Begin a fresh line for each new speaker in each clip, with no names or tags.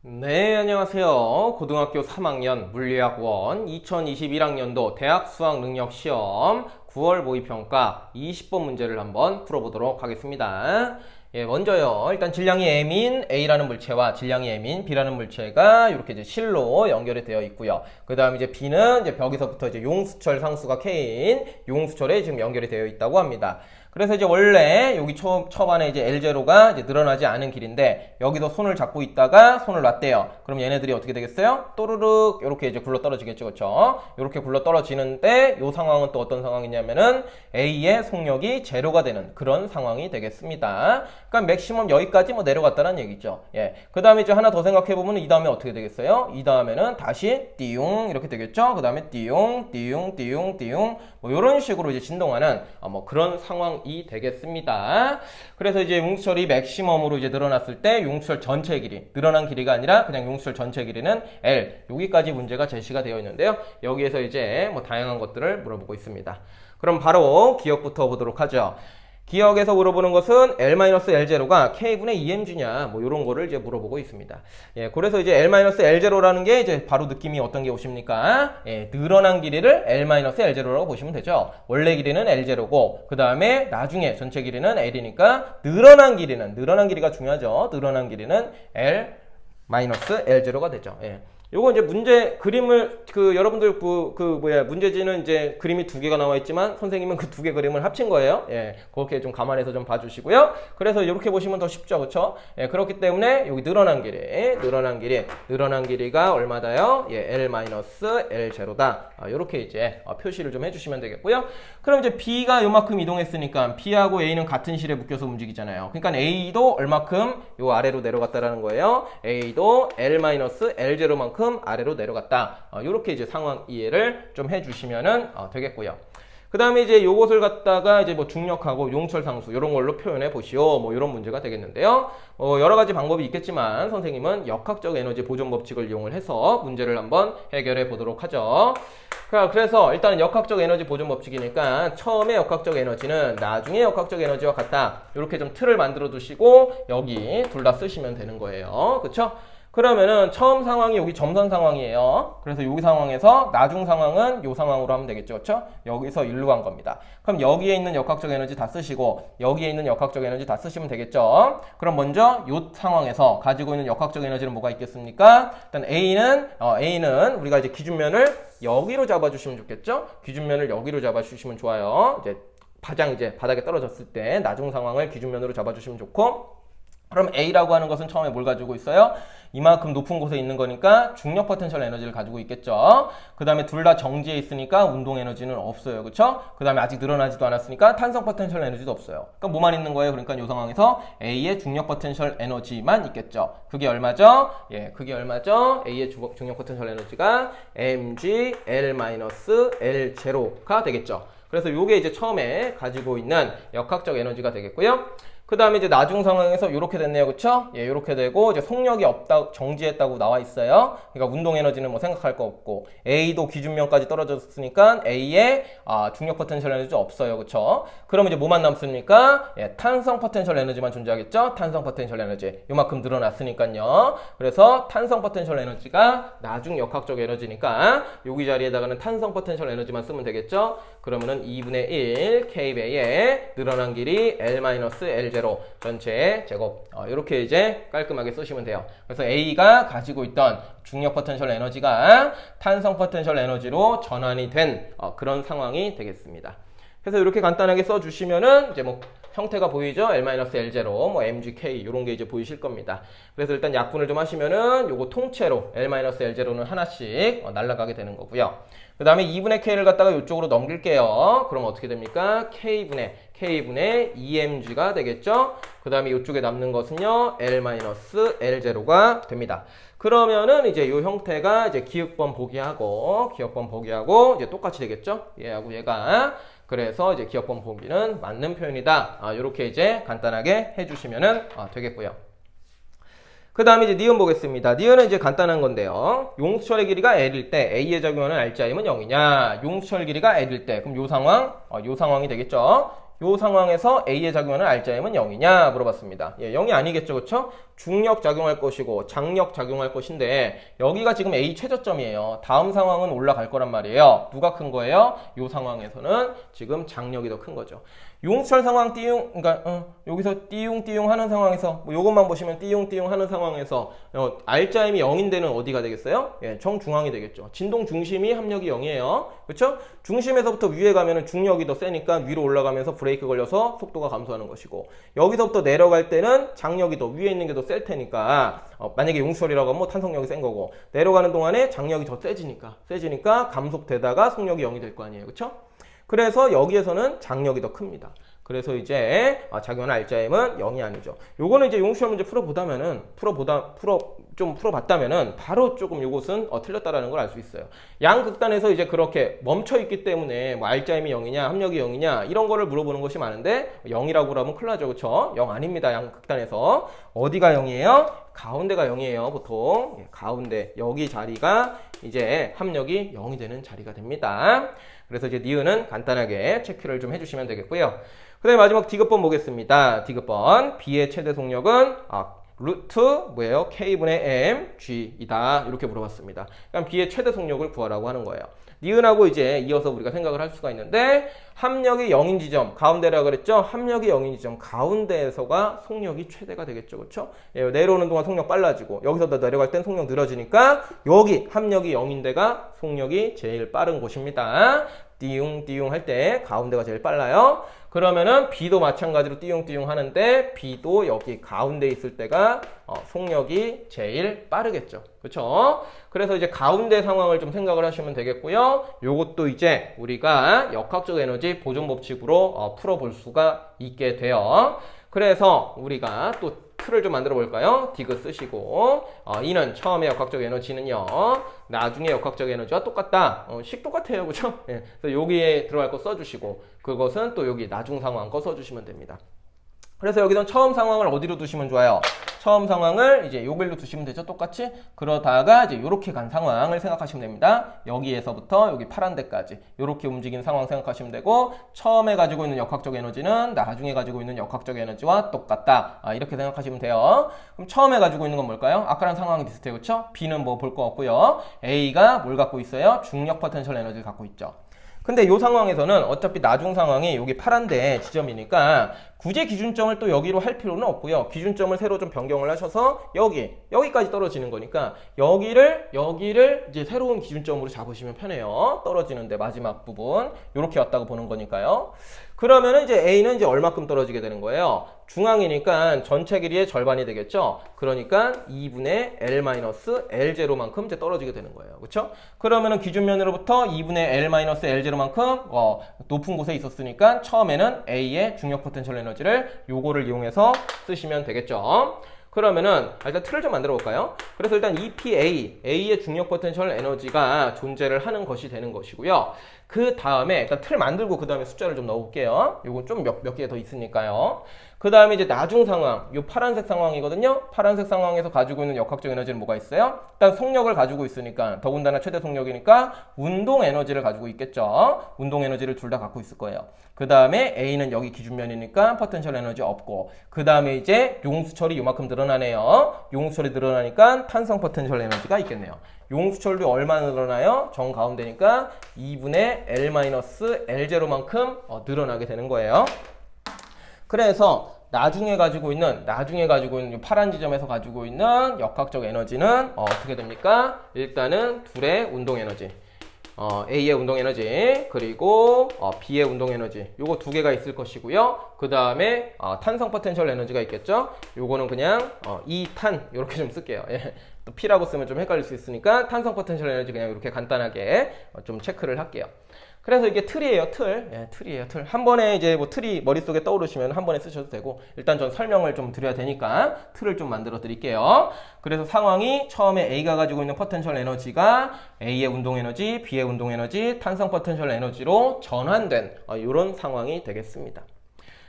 네, 안녕하세요. 고등학교 3학년 물리학원 2021학년도 대학 수학 능력 시험 9월 모의평가 20번 문제를 한번 풀어보도록 하겠습니다. 먼저요. 일단 질량이 M인 A라는 물체와 질량이 M인 B라는 물체가 이렇게 이제 실로 연결이 되어 있고요. 그 다음 이제 B는 이제 벽에서부터 이제 용수철 상수가 K인 용수철에 지금 연결이 되어 있다고 합니다. 그래서 이제 원래 여기 초반에 이제 L0가 이제 늘어나지 않은 길인데 여기서 손을 잡고 있다가 손을 놨대요. 그럼 얘네들이 어떻게 되겠어요? 또르륵 이렇게 이제 굴러 떨어지겠죠, 그렇죠? 이렇게 굴러 떨어지는데 이 상황은 또 어떤 상황이냐면은 A의 속력이 제로가 되는 그런 상황이 되겠습니다. 그러니까 맥시멈 여기까지 뭐 내려갔다는 얘기죠. 예. 그 다음에 이제 하나 더 생각해 보면 이 다음에 어떻게 되겠어요? 이 다음에는 다시 띠용 이렇게 되겠죠. 그 다음에 띠용, 띠용, 띠용, 띠용 뭐 이런 식으로 이제 진동하는 뭐 그런 상황이 되겠습니다. 그래서 이제 용수철이 맥시멈으로 이제 늘어났을 때 용수철 전체 길이 늘어난 길이가 아니라 그냥 용수철 전체 길이는 L 여기까지 문제가 제시가 되어 있는데요. 여기에서 이제 뭐 다양한 것들을 물어보고 있습니다. 그럼 바로 기억부터 보도록 하죠. 기억에서 물어보는 것은 L-L0가 K분의 EMG냐 뭐 이런 거를 이제 물어보고 있습니다. 예, 그래서 이제 L-L0라는 게 이제 바로 느낌이 어떤 게 오십니까? 예, 늘어난 길이를 L-L0라고 보시면 되죠. 원래 길이는 L0고 그 다음에 나중에 전체 길이는 L이니까 늘어난 길이가 중요하죠. 늘어난 길이는 L-L0가 되죠. 예. 요거 이제 문제 그림을 여러분들 문제지는 이제 그림이 두 개가 나와 있지만 선생님은 그 두 개 그림을 합친 거예요. 예, 그렇게 좀 감안해서 좀 봐주시고요. 그래서 이렇게 보시면 더 쉽죠, 그렇죠? 예, 그렇기 때문에 여기 늘어난 길이가 얼마다요? 예, L-L0다. 이렇게 이제 표시를 좀 해주시면 되겠고요. 그럼 이제 B가 요만큼 이동했으니까 B하고 A는 같은 실에 묶여서 움직이잖아요. 그러니까 A도 얼마큼 요 아래로 내려갔다라는 거예요. A도 L-L0만큼 아래로 내려갔다. 이렇게 이제 상황 이해를 좀 해주시면은 되겠고요. 그 다음에 이제 요것을 갖다가 이제 뭐 중력하고 용철 상수 이런 걸로 표현해 보시오. 뭐 이런 문제가 되겠는데요. 여러 가지 방법이 있겠지만 선생님은 역학적 에너지 보존 법칙을 이용을 해서 문제를 한번 해결해 보도록 하죠. 그래서 일단은 역학적 에너지 보존 법칙이니까 처음에 역학적 에너지는 나중에 역학적 에너지와 같다. 이렇게 좀 틀을 만들어 두시고 여기 둘 다 쓰시면 되는 거예요. 그쵸? 그러면은 처음 상황이 여기 점선 상황이에요. 그래서 여기 상황에서 나중 상황은 이 상황으로 하면 되겠죠. 그렇죠? 여기서 일로 간 겁니다. 그럼 여기에 있는 역학적 에너지 다 쓰시고 여기에 있는 역학적 에너지 다 쓰시면 되겠죠. 그럼 먼저 이 상황에서 가지고 있는 역학적 에너지는 뭐가 있겠습니까? 일단 A는 우리가 이제 기준면을 여기로 잡아주시면 좋겠죠. 기준면을 여기로 잡아주시면 좋아요. 이제 가장 이제 바닥에 떨어졌을 때 나중 상황을 기준면으로 잡아주시면 좋고 그럼 A라고 하는 것은 처음에 뭘 가지고 있어요? 이만큼 높은 곳에 있는 거니까 중력 포텐셜 에너지를 가지고 있겠죠. 그 다음에 둘 다 정지에 있으니까 운동 에너지는 없어요. 그쵸? 그 다음에 아직 늘어나지도 않았으니까 탄성 포텐셜 에너지도 없어요. 그러니까 뭐만 있는 거예요? 그러니까 이 상황에서 A의 중력 포텐셜 에너지만 있겠죠. 그게 얼마죠? 예, 그게 얼마죠? A의 중력 포텐셜 에너지가 mg L-L0가 되겠죠. 그래서 요게 이제 처음에 가지고 있는 역학적 에너지가 되겠고요. 그 다음에 이제 나중 상황에서 이렇게 됐네요. 그쵸? 예, 이렇게 되고, 이제 속력이 없다, 정지했다고 나와 있어요. 그러니까 운동 에너지는 뭐 생각할 거 없고, A도 기준면까지 떨어졌으니까 A의 중력 포텐셜 에너지 없어요. 그쵸? 그럼 이제 뭐만 남습니까? 예, 탄성 포텐셜 에너지만 존재하겠죠? 탄성 포텐셜 에너지. 요만큼 늘어났으니까요. 그래서 탄성 포텐셜 에너지가 나중 역학적 에너지니까, 여기 자리에다가는 탄성 포텐셜 에너지만 쓰면 되겠죠? 그러면은 2분의 1 k배의 늘어난 길이 L-L0 전체 제곱 이렇게 이제 깔끔하게 쓰시면 돼요. 그래서 A가 가지고 있던 중력 포텐셜 에너지가 탄성 포텐셜 에너지로 전환이 된 그런 상황이 되겠습니다. 그래서 이렇게 간단하게 써주시면은 이제 뭐 형태가 보이죠? L-L0, 뭐 MGK 이런 게 이제 보이실 겁니다. 그래서 일단 약분을 좀 하시면은 요거 통째로 L-L0는 하나씩 날아가게 되는 거고요. 그 다음에 2분의 K를 갖다가 이쪽으로 넘길게요. 그럼 어떻게 됩니까? K분의 EMG가 되겠죠? 그 다음에 이쪽에 남는 것은요, L-L0가 됩니다. 그러면은 이제 이 형태가 이제 기역번 보기하고 이제 똑같이 되겠죠? 얘하고 얘가. 그래서 이제 기역번 보기는 맞는 표현이다. 이렇게 이제 간단하게 해주시면은 되겠고요. 그 다음에 이제 니은 보겠습니다. 니은은 이제 간단한 건데요. 용수철의 길이가 L일 때 A에 적용하는 RGI는 0이냐? 용수철 길이가 L일 때 그럼 요 상황이 되겠죠. 요 상황에서 A에 작용하는 R자임은 0이냐 물어봤습니다. 예, 0이 아니겠죠, 그렇죠? 중력 작용할 것이고 장력 작용할 것인데 여기가 지금 A 최저점이에요. 다음 상황은 올라갈 거란 말이에요. 누가 큰 거예요? 요 상황에서는 지금 장력이 더 큰 거죠. 용수철 상황 띠용, 그러니까 여기서 띠용띠용 하는 상황에서 뭐 요것만 보시면 띠용띠용 하는 상황에서 R자임이 0인데는 어디가 되겠어요? 예, 정중앙이 되겠죠. 진동 중심이 합력이 0이에요. 그렇죠? 중심에서부터 위에 가면은 중력이 더 세니까 위로 올라가면서 브레이크 걸려서 속도가 감소하는 것이고 여기서부터 내려갈 때는 장력이 더 위에 있는 게 더 셀 테니까 만약에 용수철이라고 하면 탄성력이 센 거고 내려가는 동안에 장력이 더 세지니까 감속되다가 속력이 0이 될 거 아니에요. 그렇죠? 그래서 여기에서는 장력이 더 큽니다. 그래서 이제 작용하는 R자임은 0이 아니죠. 요거는 이제 용수철 문제 풀어봤다면은 바로 조금 요것은 틀렸다라는 걸 알 수 있어요. 양극단에서 이제 그렇게 멈춰있기 때문에 뭐 R자임이 0이냐 합력이 0이냐 이런 거를 물어보는 것이 많은데 0이라고 그러면 큰일 나죠. 그쵸? 0 아닙니다. 양극단에서. 어디가 0이에요? 가운데가 0이에요. 보통. 예, 가운데 여기 자리가 이제 합력이 0이 되는 자리가 됩니다. 그래서 이제 니은은 간단하게 체크를 좀 해주시면 되겠고요. 그 다음에 마지막 디귿번 보겠습니다. 디귿번 B의 최대 속력은 루트 뭐예요? K분의 M, G이다. 이렇게 물어봤습니다. 그럼 B의 최대 속력을 구하라고 하는 거예요. 니은하고 이제 이어서 우리가 생각을 할 수가 있는데 합력이 0인 지점, 가운데라 그랬죠? 합력이 0인 지점, 가운데에서가 속력이 최대가 되겠죠. 그렇죠? 예, 내려오는 동안 속력 빨라지고 여기서 내려갈 땐 속력 늘어지니까 여기 합력이 0인데가 속력이 제일 빠른 곳입니다. 띠용 할 때 가운데가 제일 빨라요. 그러면은 B도 마찬가지로 띠용 하는데 B도 여기 가운데 있을 때가 속력이 제일 빠르겠죠. 그렇죠? 그래서 이제 가운데 상황을 좀 생각을 하시면 되겠고요. 요것도 이제 우리가 역학적 에너지 보존 법칙으로 풀어볼 수가 있게 돼요. 그래서 우리가 또 틀을 좀 만들어 볼까요? 디귿 쓰시고 이는 처음에 역학적 에너지는요 나중에 역학적 에너지와 똑같다. 식 똑같아요. 그죠? 예. 그래서 여기에 들어갈 거 써주시고 그것은 또 여기 나중 상황 거 써주시면 됩니다. 그래서 여기는 처음 상황을 어디로 두시면 좋아요? 처음 상황을 이제 요걸로 두시면 되죠. 똑같이. 그러다가 이제 요렇게 간 상황을 생각하시면 됩니다. 여기에서부터 여기 파란 데까지 요렇게 움직인 상황 생각하시면 되고 처음에 가지고 있는 역학적 에너지는 나중에 가지고 있는 역학적 에너지와 똑같다. 이렇게 생각하시면 돼요. 그럼 처음에 가지고 있는 건 뭘까요? 아까랑 상황이 비슷해요. 그렇죠? B는 뭐 볼 거 없고요. A가 뭘 갖고 있어요? 중력 포텐셜 에너지를 갖고 있죠. 근데 이 상황에서는 어차피 나중 상황이 여기 파란데 지점이니까 굳이 기준점을 또 여기로 할 필요는 없고요. 기준점을 새로 좀 변경을 하셔서 여기까지 떨어지는 거니까 여기를 이제 새로운 기준점으로 잡으시면 편해요. 떨어지는데 마지막 부분 이렇게 왔다고 보는 거니까요. 그러면은 이제 A는 이제 얼마큼 떨어지게 되는 거예요? 중앙이니까 전체 길이의 절반이 되겠죠? 그러니까 2분의 L-L0만큼 이제 떨어지게 되는 거예요. 그렇죠? 그러면은 기준면으로부터 2분의 L-L0만큼 높은 곳에 있었으니까 처음에는 A의 중력 포텐셜 에너지를 요거를 이용해서 쓰시면 되겠죠? 그러면은 일단 틀을 좀 만들어 볼까요? 그래서 일단 EPA, A의 중력 포텐셜 에너지가 존재를 하는 것이 되는 것이고요. 그 다음에 일단 틀 만들고 그 다음에 숫자를 좀 넣어볼게요. 요건 좀 몇 개 더 있으니까요. 그 다음에 이제 나중 상황, 요 파란색 상황이거든요. 파란색 상황에서 가지고 있는 역학적 에너지는 뭐가 있어요? 일단 속력을 가지고 있으니까 더군다나 최대 속력이니까 운동 에너지를 가지고 있겠죠. 운동 에너지를 둘 다 갖고 있을 거예요. 그 다음에 A는 여기 기준면이니까 포텐셜 에너지 없고 그 다음에 이제 용수철이 요만큼 늘어나네요. 용수철이 늘어나니까 탄성 포텐셜 에너지가 있겠네요. 용수철도 얼마 늘어나요? 정 가운데니까 2분의 L-L0만큼 늘어나게 되는 거예요. 그래서 나중에 가지고 있는 파란 지점에서 가지고 있는 역학적 에너지는 어떻게 됩니까? 일단은 둘의 운동 에너지. A의 운동 에너지 그리고 B의 운동 에너지 요거 두 개가 있을 것이고요. 그 다음에 탄성 포텐셜 에너지가 있겠죠. 요거는 그냥 2탄 이렇게 좀 쓸게요. 예. 또 P라고 쓰면 좀 헷갈릴 수 있으니까 탄성 포텐셜 에너지 그냥 이렇게 간단하게 좀 체크를 할게요. 그래서 이게 틀이에요. 틀이에요. 한 번에 이제 뭐 틀이 머릿속에 떠오르시면 한 번에 쓰셔도 되고 일단 전 설명을 좀 드려야 되니까 틀을 좀 만들어 드릴게요. 그래서 상황이 처음에 A가 가지고 있는 포텐셜 에너지가 A의 운동 에너지, B의 운동 에너지, 탄성 포텐셜 에너지로 전환된 이런 상황이 되겠습니다.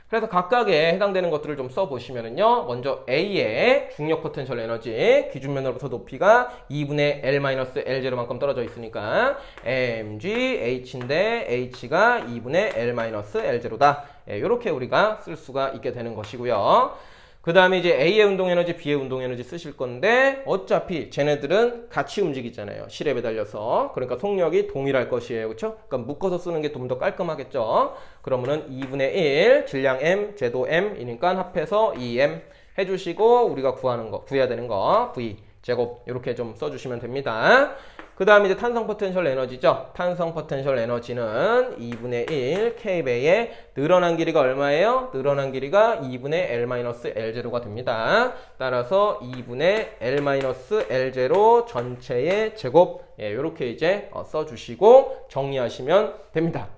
그래서 각각에 해당되는 것들을 좀 써보시면은요. 먼저 A의 중력 포텐셜 에너지 기준면으로부터 높이가 2분의 L-L0만큼 떨어져 있으니까 mg h인데 h가 2분의 L-L0다. 이렇게 우리가 쓸 수가 있게 되는 것이고요. 그 다음에 이제 A의 운동 에너지, B의 운동 에너지 쓰실 건데 어차피 쟤네들은 같이 움직이잖아요. 실에 매달려서. 그러니까 속력이 동일할 것이에요. 그렇죠? 그러니까 묶어서 쓰는 게 좀 더 깔끔하겠죠. 그러면은 2분의 1 질량 m, 제도 m이니까 합해서 2m 해주시고 우리가 구해야 되는 거 V 제곱 이렇게 좀 써주시면 됩니다. 그 다음에 이제 탄성 포텐셜 에너지죠. 탄성 포텐셜 에너지는 2분의 1 k배의 늘어난 길이가 얼마예요? 늘어난 길이가 2분의 L-L0가 됩니다. 따라서 2분의 L-L0 전체의 제곱 이렇게 이제 써주시고 정리하시면 됩니다.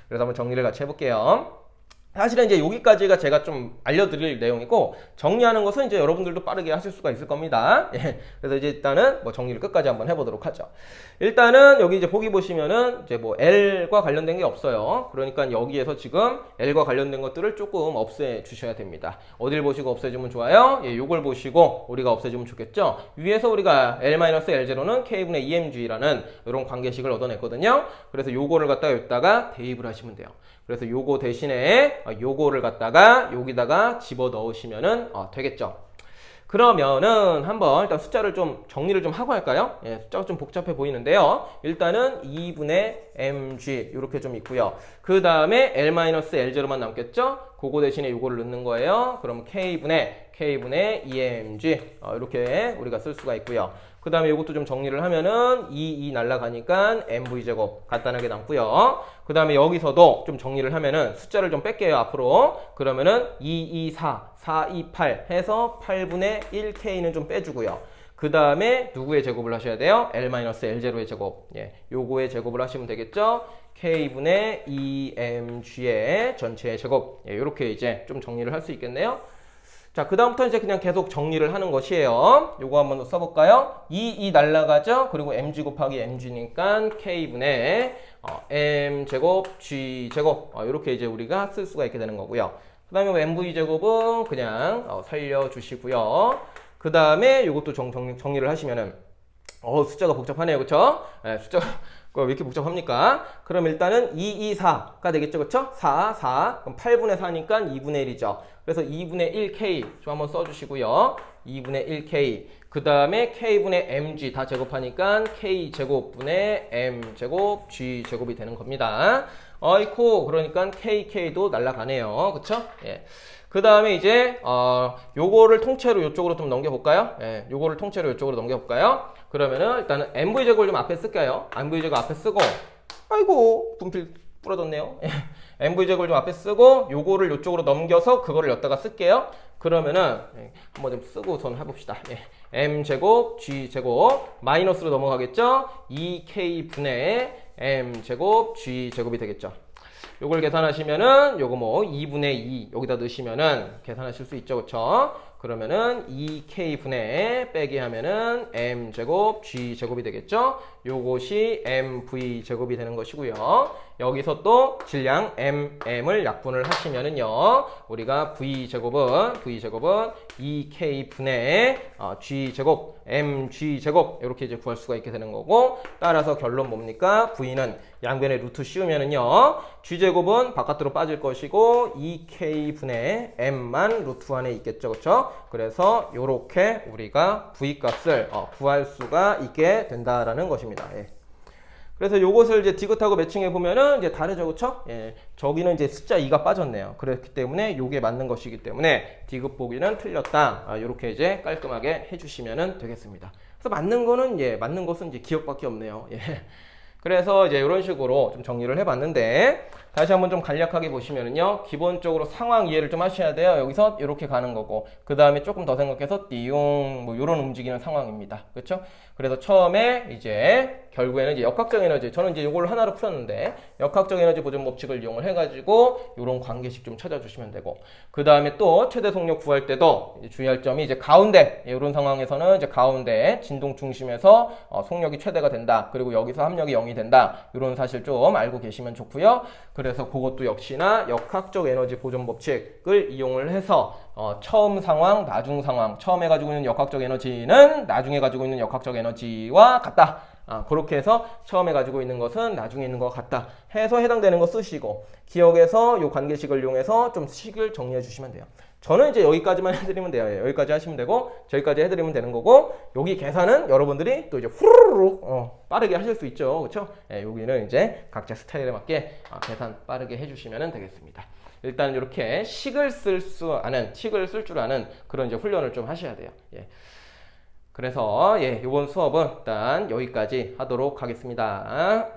그래서 한번 정리를 같이 해볼게요. 사실은 이제 여기까지가 제가 좀 알려드릴 내용이고 정리하는 것은 이제 여러분들도 빠르게 하실 수가 있을 겁니다. 그래서 이제 일단은 뭐 정리를 끝까지 한번 해보도록 하죠. 일단은 여기 이제 보기 보시면은 이제 뭐 L과 관련된 게 없어요. 그러니까 여기에서 지금 L과 관련된 것들을 조금 없애 주셔야 됩니다. 어딜 보시고 없애주면 좋아요? 요걸 보시고 우리가 없애주면 좋겠죠. 위에서 우리가 L-L0는 K분의 EmG라는 이런 관계식을 얻어냈거든요. 그래서 요거를 갖다가 여기다가 대입을 하시면 돼요. 그래서 요거 대신에 요거를 갖다가 여기다가 집어 넣으시면은 되겠죠. 그러면은 한번 일단 숫자를 좀 정리를 좀 하고 할까요? 숫자가 좀 복잡해 보이는데요. 일단은 2분의 mg 이렇게 좀 있고요. 그 다음에 L-L0만 남겠죠? 그거 대신에 요거를 넣는 거예요. 그럼 K분의 EmG 이렇게 우리가 쓸 수가 있고요. 그 다음에 이것도 좀 정리를 하면은 2 날라가니까 mv제곱 간단하게 남고요. 그 다음에 여기서도 좀 정리를 하면은 숫자를 좀 뺄게요 앞으로. 그러면은 4 2 8 해서 8분의 1k는 좀 빼주고요. 그 다음에 누구의 제곱을 하셔야 돼요? L-L0의 제곱. 요거의 제곱을 하시면 되겠죠? K분의 EmG의 전체의 제곱. 요렇게 이제 좀 정리를 할 수 있겠네요. 자, 그 다음부터 이제 그냥 계속 정리를 하는 것이에요. 요거 한번 더 써볼까요? 2 날라가죠? 그리고 mg 곱하기 mg니까 k분의 m제곱 g제곱 이렇게 이제 우리가 쓸 수가 있게 되는 거고요. 그 다음에 mv제곱은 그냥 살려주시고요. 그 다음에 요것도 정리를 하시면은 숫자가 복잡하네요. 그쵸? 숫자가 왜 이렇게 복잡합니까? 그럼 일단은 4가 되겠죠. 그쵸? 4. 그럼 8분의 4니까 2분의 1이죠. 그래서 2분의 1k 좀 한번 써주시고요. 2분의 1k. 그 다음에 k분의 mg 다 제곱하니까 k제곱분의 m제곱 g제곱이 되는 겁니다. 어이쿠, 그러니까 kk도 날라가네요. 그쵸? 그 다음에 이제 요거를 통째로 이쪽으로 좀 넘겨볼까요? 요거를 통째로 이쪽으로 넘겨볼까요? 그러면은 일단은 mv제곱을 좀 앞에 쓸게요. mv제곱 앞에 쓰고 아이고 분필 부러졌네요. mv제곱을 좀 앞에 쓰고 요거를 이쪽으로 넘겨서 그거를 여기다가 쓸게요. 그러면은 한번 좀 쓰고 우선 해봅시다. m제곱 g제곱 마이너스로 넘어가겠죠? 2k분의 m제곱 g제곱이 되겠죠. 요걸 계산하시면은 요거 뭐 2분의 2 여기다 넣으시면은 계산하실 수 있죠. 그쵸? 그러면은 2k분의 빼기 하면은 m제곱 g제곱이 되겠죠. 요것이 mv제곱이 되는 것이고요. 여기서 또 질량 mm을 약분을 하시면은요. 우리가 v제곱은 2k분의 g제곱 mg제곱 이렇게 이제 구할 수가 있게 되는 거고, 따라서 결론 뭡니까? v는 양변에 루트 씌우면은요. g제곱은 바깥으로 빠질 것이고 2k분의 m만 루트 안에 있겠죠. 그렇죠? 그래서 요렇게 우리가 v 값을 구할 수가 있게 된다라는 것입니다. 그래서 요것을 이제 디귿하고 매칭해 보면은 이제 다르죠. 그쵸? 저기는 이제 숫자 2가 빠졌네요. 그렇기 때문에 요게 맞는 것이기 때문에 디귿 보기는 틀렸다. 요렇게 이제 깔끔하게 해주시면 되겠습니다. 그래서 맞는 것은 이제 기억밖에 없네요. 그래서 이제 이런 식으로 좀 정리를 해봤는데, 다시 한번 좀 간략하게 보시면은요, 기본적으로 상황 이해를 좀 하셔야 돼요. 여기서 이렇게 가는 거고, 그 다음에 조금 더 생각해서 띠용 뭐 이런 움직이는 상황입니다. 그렇죠? 그래서 처음에 이제 결국에는 이제 역학적 에너지, 저는 이제 이걸 하나로 풀었는데 역학적 에너지 보존 법칙을 이용을 해가지고 이런 관계식 좀 찾아주시면 되고, 그 다음에 또 최대 속력 구할 때도 주의할 점이 이제 가운데, 이런 상황에서는 이제 가운데 진동 중심에서 속력이 최대가 된다. 그리고 여기서 합력이 0이 도움이 된다. 이런 사실 좀 알고 계시면 좋고요. 그래서 그것도 역시나 역학적 에너지 보존 법칙을 이용을 해서 처음 상황, 나중 상황, 처음에 가지고 있는 역학적 에너지는 나중에 가지고 있는 역학적 에너지와 같다. 그렇게 해서 처음에 가지고 있는 것은 나중에 있는 것 같다 해서 해당되는 거 쓰시고, 기억에서 이 관계식을 이용해서 좀 식을 정리해 주시면 돼요. 저는 이제 여기까지만 해드리면 돼요. 여기까지 하시면 되고, 저기까지 해드리면 되는 거고, 여기 계산은 여러분들이 또 이제 후루룩 빠르게 하실 수 있죠. 그렇죠? 여기는 이제 각자 스타일에 맞게 계산 빠르게 해주시면 되겠습니다. 일단 이렇게 식을 쓸 줄 아는 그런 이제 훈련을 좀 하셔야 돼요. 그래서 이번 수업은 일단 여기까지 하도록 하겠습니다.